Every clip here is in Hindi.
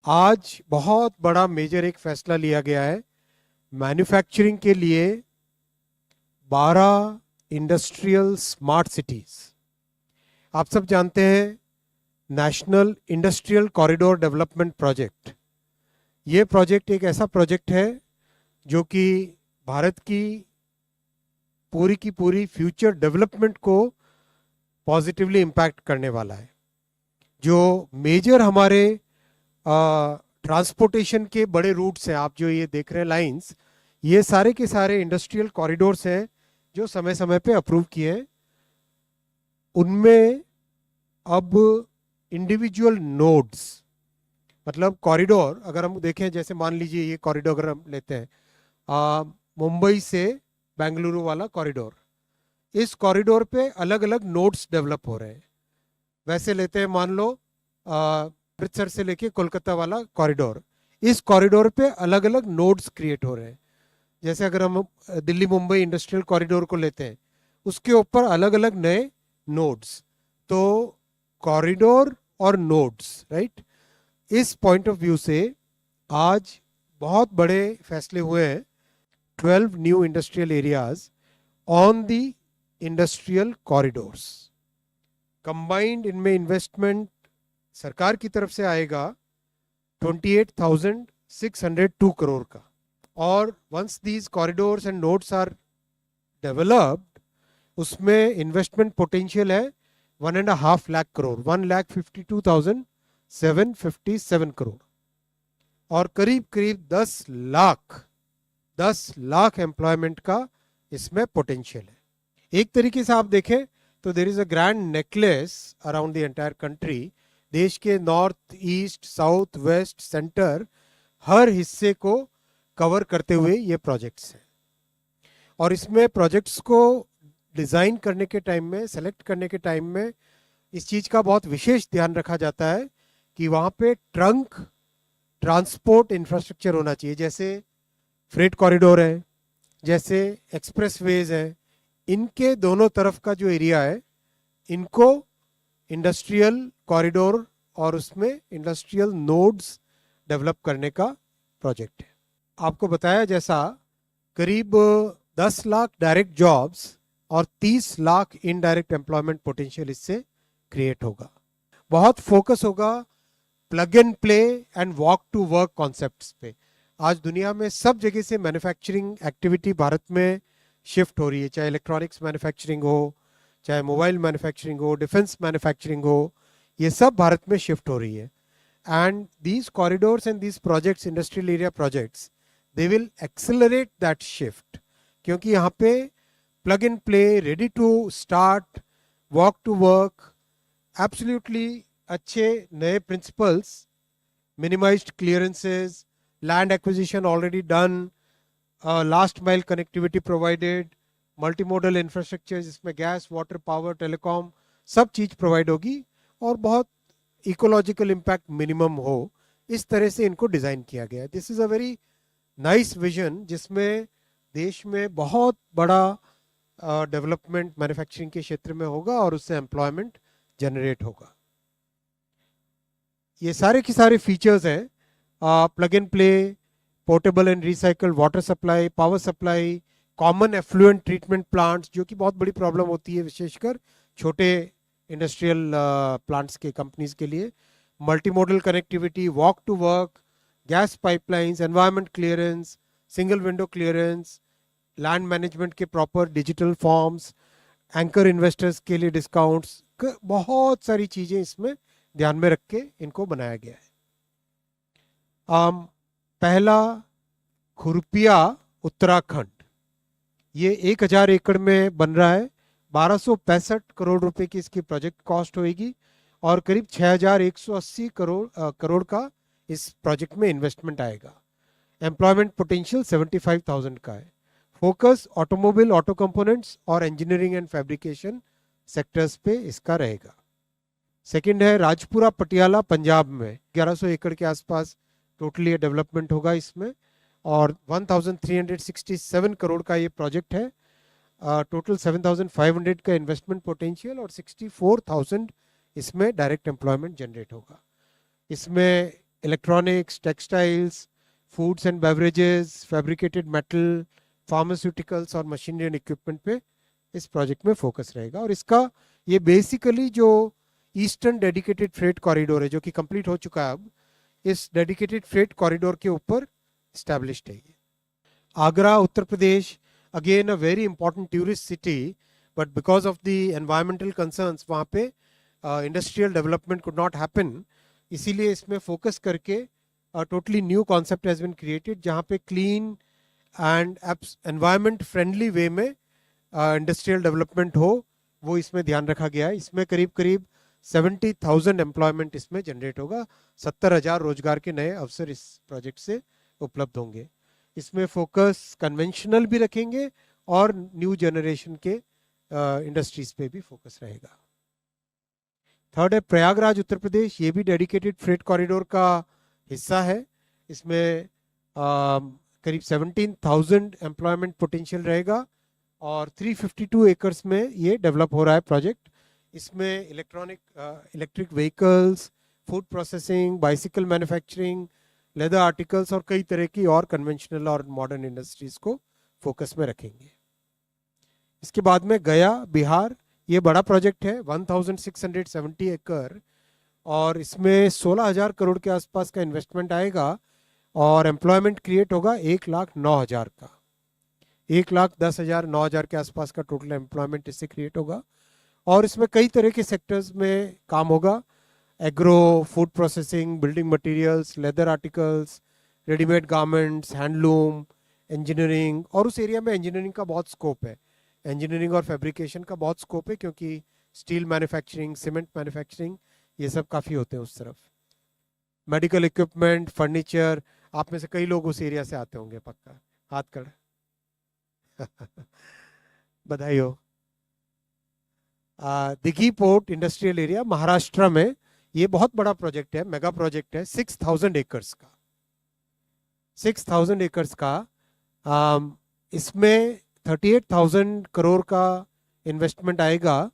आज बहुत बड़ा मेजर एक फैसला लिया गया है मैन्युफैक्चरिंग के लिए 12 इंडस्ट्रियल स्मार्ट सिटीज। आप सब जानते हैं national industrial corridor development project. ये प्रोजेक्ट एक ऐसा प्रोजेक्ट है जो कि भारत की पूरी फ्यूचर डेवलपमेंट को पॉजिटिवली इम्पैक्ट करने वाला है। जो मेजर हमारे ट्रांसपोर्टेशन के बड़े रूट्स हैं, आप जो ये देख रहे हैं लाइंस, ये सारे के सारे इंडस्ट्रियल कॉरिडोर्स हैं जो समय समय पे अप्रूव किए हैं। उनमें अब इंडिविजुअल नोड्स, मतलब कॉरिडोर अगर हम देखें, जैसे मान लीजिए ये कॉरिडोर अगर हम लेते हैं मुंबई से बेंगलुरु वाला कॉरिडोर, इस कॉरिडोर पे अलग अलग नोड्स डेवलप हो रहे हैं। वैसे लेते हैं, मान लो अमृतसर से लेके कोलकाता वाला कॉरिडोर, इस कॉरिडोर पे अलग अलग नोड्स क्रिएट हो रहे हैं। जैसे अगर हम दिल्ली मुंबई इंडस्ट्रियल कॉरिडोर को लेते हैं, उसके ऊपर अलग अलग नए नोड्स। तो कॉरिडोर और नोड्स, राइट, इस पॉइंट ऑफ व्यू से आज बहुत बड़े फैसले हुए हैं। 12 new industrial areas on the industrial corridors. Combined इनमें इन्वेस्टमेंट सरकार की तरफ से आएगा 28,602 करोड़ का। और once these corridors and nodes are developed, उसमें इन्वेस्टमेंट पोटेंशियल है 1.5 लाख करोड़, 1,52,757 करोड़। और करीब करीब 10 लाख एम्प्लॉयमेंट का इसमें पोटेंशियल है। एक तरीके से आप देखें तो there is a grand necklace around the entire country. देश के north, east, south, west, centre, हर हिस्से को कवर करते हुए ये प्रोजेक्ट्स हैं। और इसमें प्रोजेक्ट्स को डिज़ाइन करने के टाइम में, सेलेक्ट करने के टाइम में इस चीज़ का बहुत विशेष ध्यान रखा जाता है कि वहाँ पे ट्रंक ट्रांसपोर्ट इंफ्रास्ट्रक्चर होना चाहिए। जैसे फ्रेट कॉरिडोर है, जैसे एक्सप्रेस वेज है, इनके दोनों तरफ का जो एरिया है, इनको इंडस्ट्रियल कॉरिडोर और उसमें इंडस्ट्रियल नोड्स डेवलप करने का प्रोजेक्ट है। आपको बताया जैसा करीब 10 लाख डायरेक्ट जॉब्स और 30 लाख इनडायरेक्ट एम्प्लॉयमेंट पोटेंशियल इससे क्रिएट होगा। बहुत फोकस होगा plug and play and walk to work concepts पे। आज दुनिया में सब जगह से मैन्युफैक्चरिंग एक्टिविटी भारत में शिफ्ट हो रही है, चाहे इलेक्ट्रॉनिक्स मैन्युफैक्चरिंग हो, चाहे मोबाइल मैन्युफैक्चरिंग हो, डिफेंस मैन्युफैक्चरिंग हो, ये सब भारत में शिफ्ट हो रही है। And these corridors and these projects, industrial area projects, they will accelerate that shift, क्योंकि यहाँ पे plug and play, ready to start, walk to work, absolutely अच्छे नए principles, minimised clearances, land acquisition already done, last mile connectivity provided, multimodal infrastructure जिसमें गैस, वाटर, पावर, टेलीकॉम सब चीज़ प्रोवाइड होगी और बहुत इकोलॉजिकल इम्पैक्ट मिनिमम हो, इस तरह से इनको डिज़ाइन किया गया है। This is a very nice vision जिसमें देश में बहुत बड़ा डेवलपमेंट मैन्युफैक्चरिंग के क्षेत्र में होगा और उससे एम्प्लॉयमेंट जनरेट होगा। ये सारे के सारे फीचर्स हैं, plug and play, portable and recycled water supply, power supply, common effluent treatment plants, जो कि बहुत बड़ी प्रॉब्लम होती है विशेषकर छोटे इंडस्ट्रियल प्लांट्स के कंपनीज के लिए, multimodal connectivity, walk to work, gas pipelines, environment clearance, single window clearance, land management के proper digital forms, anchor investors के लिए डिस्काउंट्स, बहुत सारी चीज़ें इसमें ध्यान में रख के इनको बनाया गया है। पहला खुरपिया उत्तराखंड, ये 1000 एकड़ में बन रहा है। 1265 करोड़ रुपए की इसकी प्रोजेक्ट कॉस्ट होगी और करीब 6180 करोड़ का इस प्रोजेक्ट में इन्वेस्टमेंट आएगा। एम्प्लॉयमेंट पोटेंशियल 75,000 का है। फोकस ऑटोमोबाइल, ऑटो कंपोनेंट्स और इंजीनियरिंग एंड फैब्रिकेशन सेक्टर्स पे इसका रहेगा। सेकंड है राजपुरा पटियाला, पंजाब में 1100 एकड़ के आसपास टोटली डेवलपमेंट होगा इसमें और 1367 करोड़ का ये प्रोजेक्ट है। टोटल 7500 का इन्वेस्टमेंट पोटेंशियल और 64,000 इसमें डायरेक्ट एम्प्लॉयमेंट जनरेट होगा। इसमें electronics, textiles, foods and beverages, fabricated metal, pharmaceuticals और मशीनरी एंड इक्विपमेंट पे इस प्रोजेक्ट में फोकस रहेगा। और इसका ये बेसिकली जो ईस्टर्न डेडिकेटेड फ्रेट कॉरिडोर है जो कि कंप्लीट हो चुका है अब, इस डेडिकेटेड फ्रेट कॉरिडोर के ऊपर स्टैब्लिश्ड है। Agra, Uttar Pradesh, again a very important tourist city, but because of the environmental concerns वहाँ पे industrial development could not happen, इसीलिए इसमें फोकस करके totally new concept has been created जहाँ पे clean and environment friendly way में इंडस्ट्रियल डेवलपमेंट हो, वो इसमें ध्यान रखा गया है। इसमें करीब करीब 70,000 एम्प्लॉयमेंट इसमें जनरेट होगा, 70,000 रोजगार के नए अवसर इस प्रोजेक्ट से उपलब्ध होंगे। इसमें फोकस कन्वेंशनल भी रखेंगे और न्यू जनरेशन के इंडस्ट्रीज पे भी फोकस रहेगा। थर्ड है प्रयागराज, उत्तर प्रदेश। ये भी डेडिकेटेड फ्रेट कॉरिडोर का हिस्सा है। इसमें करीब 17,000 एम्प्लॉयमेंट पोटेंशियल रहेगा और 352 एकर्स में ये डेवलप हो रहा है प्रोजेक्ट। इसमें electric vehicles, food processing, bicycle manufacturing, leather articles और कई तरह की और कन्वेंशनल और मॉडर्न इंडस्ट्रीज को फोकस में रखेंगे। इसके बाद में गया, बिहार। ये बड़ा प्रोजेक्ट है, 1670 एकड़ और इसमें 16,000 करोड़ के आसपास का इन्वेस्टमेंट आएगा और एम्प्लॉयमेंट क्रिएट होगा 1,09,000 का, 1,10,000 9,000 के आसपास का टोटल एम्प्लॉयमेंट इससे क्रिएट होगा। और इसमें कई तरह के सेक्टर्स में काम होगा, agro, food processing, building materials, leather articles, readymade garments, handloom, engineering. और उस एरिया में इंजीनियरिंग का बहुत स्कोप है, इंजीनियरिंग और फैब्रिकेशन का बहुत स्कोप है क्योंकि स्टील मैन्युफैक्चरिंग, सीमेंट मैन्युफैक्चरिंग, ये सब काफ़ी होते हैं उस तरफ। मेडिकल इक्विपमेंट, फर्नीचर, आप में से कई लोग उस एरिया से आते होंगे पक्का, हाथ कर बधाई हो। Dighi port industrial area, Maharashtra में। ये बहुत बड़ा प्रोजेक्ट है, मेगा प्रोजेक्ट है, 6,000 एकर्स का, 6,000 एकर्स का। इसमें 38,000 करोड़ का इन्वेस्टमेंट आएगा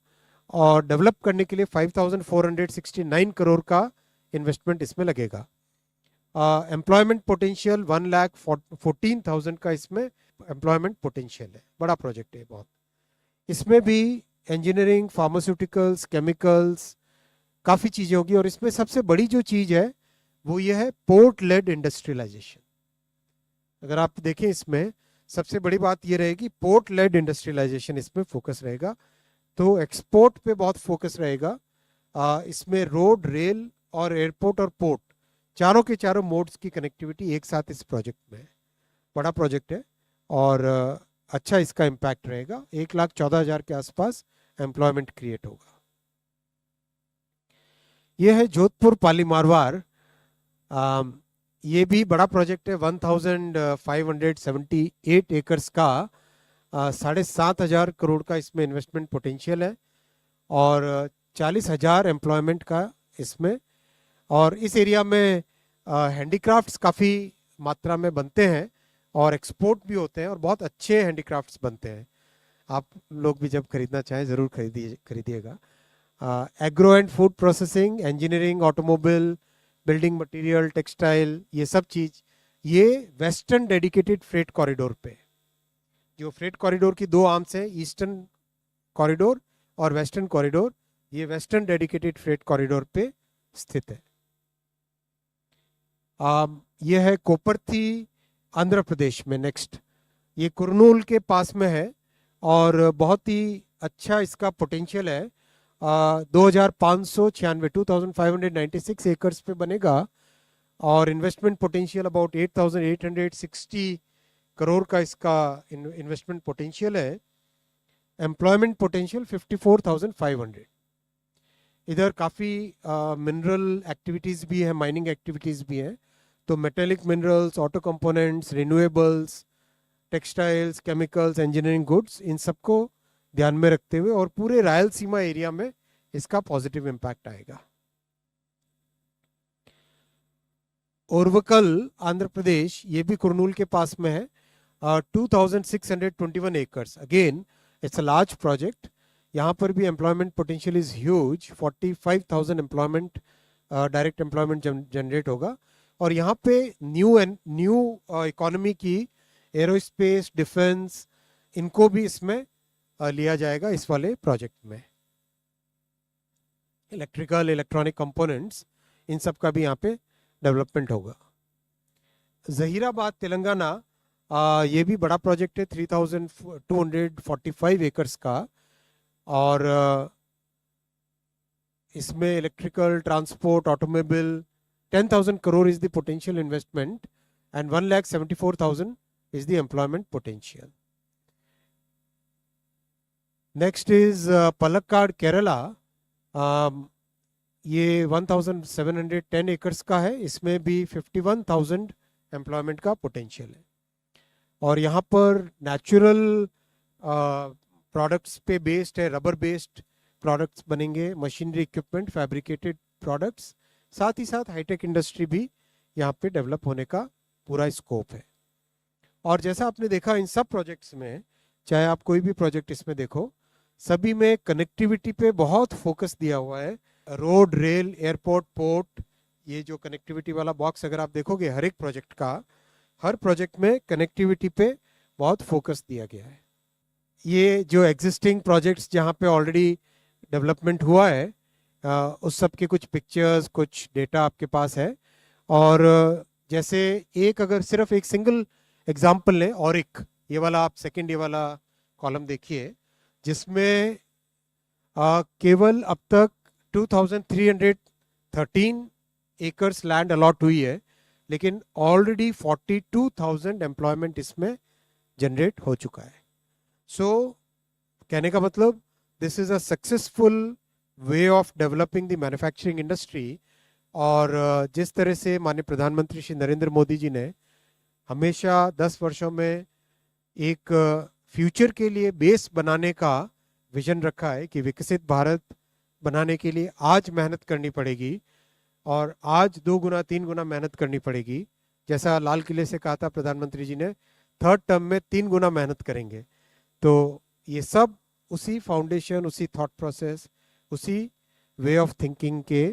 और डेवलप करने के लिए 5,469 करोड़ का इन्वेस्टमेंट इसमें लगेगा। एम्प्लॉयमेंट पोटेंशियल 1,14,000 का इसमें एम्प्लॉयमेंट पोटेंशियल है। बड़ा प्रोजेक्ट है बहुत। इसमें भी इंजीनियरिंग, फार्मास्यूटिकल्स, केमिकल्स, काफ़ी चीज़ें होगी। और इसमें सबसे बड़ी जो चीज़ है वो ये है पोर्ट लेड इंडस्ट्रियलाइजेशन। अगर आप देखें इसमें सबसे बड़ी बात ये रहेगी, पोर्ट लेड इंडस्ट्रियलाइजेशन इसमें फोकस रहेगा। तो एक्सपोर्ट पे बहुत फोकस रहेगा। इसमें रोड, रेल और एयरपोर्ट और पोर्ट, चारों के चारों मोड्स की कनेक्टिविटी एक साथ इस प्रोजेक्ट में है। बड़ा प्रोजेक्ट है और अच्छा इसका इम्पैक्ट रहेगा। 1,14,000 के आसपास एम्प्लॉयमेंट क्रिएट होगा। ये है जोधपुर पाली मारवाड़। ये भी बड़ा प्रोजेक्ट है, 1,578 एकर्स का, 7,500 करोड़ का इसमें इन्वेस्टमेंट पोटेंशियल है और 40,000 एम्प्लॉयमेंट का इसमें। और इस एरिया में हैंडीक्राफ्ट्स काफ़ी मात्रा में बनते हैं और एक्सपोर्ट भी होते हैं और बहुत अच्छे हैंडीक्राफ्ट्स बनते हैं। आप लोग भी जब खरीदना चाहें ज़रूर खरीदिएगा। Agro and food processing, engineering, automobile, building material, textile, ये सब चीज़ ये वेस्टर्न डेडिकेटेड फ्रेट कॉरिडोर पे, जो फ्रेट कॉरिडोर की दो आर्म्स हैं, ईस्टर्न कॉरिडोर और वेस्टर्न कॉरिडोर, ये वेस्टर्न डेडिकेटेड फ्रेट कॉरिडोर पे स्थित है। ये है कोपरथी, आंध्र प्रदेश में। नेक्स्ट, ये कुरनूल के पास में है और बहुत ही अच्छा इसका पोटेंशियल है। 2,596 एकर्स पे बनेगा और इन्वेस्टमेंट पोटेंशियल अबाउट 8,860 करोड़ का इसका इन्वेस्टमेंट पोटेंशियल है। Employment potential 54,500। इधर काफ़ी मिनरल एक्टिविटीज़ भी है, माइनिंग एक्टिविटीज़ भी हैं। तो metallic minerals, auto components, renewables, textiles, chemicals, engineering goods, इन सबको ध्यान में रखते हुए और पूरे रायलसीमा एरिया में इसका पॉजिटिव इम्पैक्ट आएगा। ओरवकल, आंध्र प्रदेश, ये भी कुरनूल के पास में है, 2,621 acres. Again it's a large project. यहाँ पर भी employment potential is huge, 45,000 employment, direct employment generate होगा और यहाँ पे न्यू इकोनॉमी की एरोस्पेस, डिफेंस, इनको भी इसमें लिया जाएगा इस वाले प्रोजेक्ट में। इलेक्ट्रिकल, इलेक्ट्रॉनिक कंपोनेंट्स, इन सब का भी यहाँ पे डेवलपमेंट होगा। जहीराबाद तेलंगाना, ये भी बड़ा प्रोजेक्ट है, 3245 एकर्स का, और इसमें electrical, transport, automobile, 10,000 crore is the potential investment and 1,74,000 is the employment potential. Next is Palakkad, Kerala. ये 1,710 एकर्स का है, इसमें भी 51,000 एम्प्लॉयमेंट का पोटेंशियल है। और यहाँ पर नेचुरल प्रोडक्ट्स पे बेस्ड है, रबर बेस्ड प्रोडक्ट्स बनेंगे, मशीनरी, इक्विपमेंट, फैब्रिकेटेड प्रोडक्ट्स, साथ ही साथ हाईटेक इंडस्ट्री भी यहाँ पे डेवलप होने का पूरा स्कोप है। और जैसा आपने देखा इन सब प्रोजेक्ट्स में, चाहे आप कोई भी प्रोजेक्ट इसमें देखो, सभी में कनेक्टिविटी पे बहुत फोकस दिया हुआ है। रोड, रेल, एयरपोर्ट, पोर्ट, ये जो कनेक्टिविटी वाला बॉक्स अगर आप देखोगे हर एक प्रोजेक्ट का, हर प्रोजेक्ट में कनेक्टिविटी पे बहुत फोकस दिया गया है। ये जो एग्जिस्टिंग प्रोजेक्ट्स जहाँ पे ऑलरेडी डेवलपमेंट हुआ है, उस सब के कुछ पिक्चर्स, कुछ डेटा आपके पास है। और जैसे एक अगर सिर्फ एक सिंगल एग्जांपल लें, ऑरिक, ये वाला आप सेकंड ये वाला कॉलम देखिए, जिसमें केवल अब तक 2,313 एकर्स लैंड अलॉट हुई है, लेकिन ऑलरेडी 42,000 एम्प्लॉयमेंट इसमें जनरेट हो चुका है। सो कहने का मतलब, this is a successful way of developing the manufacturing industry. और जिस तरह से माननीय प्रधानमंत्री श्री नरेंद्र मोदी जी ने हमेशा 10 वर्षों में एक फ्यूचर के लिए बेस बनाने का विजन रखा है कि विकसित भारत बनाने के लिए आज मेहनत करनी पड़ेगी, और आज 2 गुना 3 गुना मेहनत करनी पड़ेगी। जैसा लाल किले से कहा था प्रधानमंत्री जी ने, थर्ड टर्म में 3 गुना मेहनत करेंगे। तो ये सब उसी फाउंडेशन, उसी थॉट प्रोसेस, उसी वे ऑफ थिंकिंग के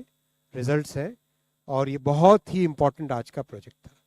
रिजल्ट्स हैं, और ये बहुत ही इम्पोर्टेंट आज का प्रोजेक्ट था।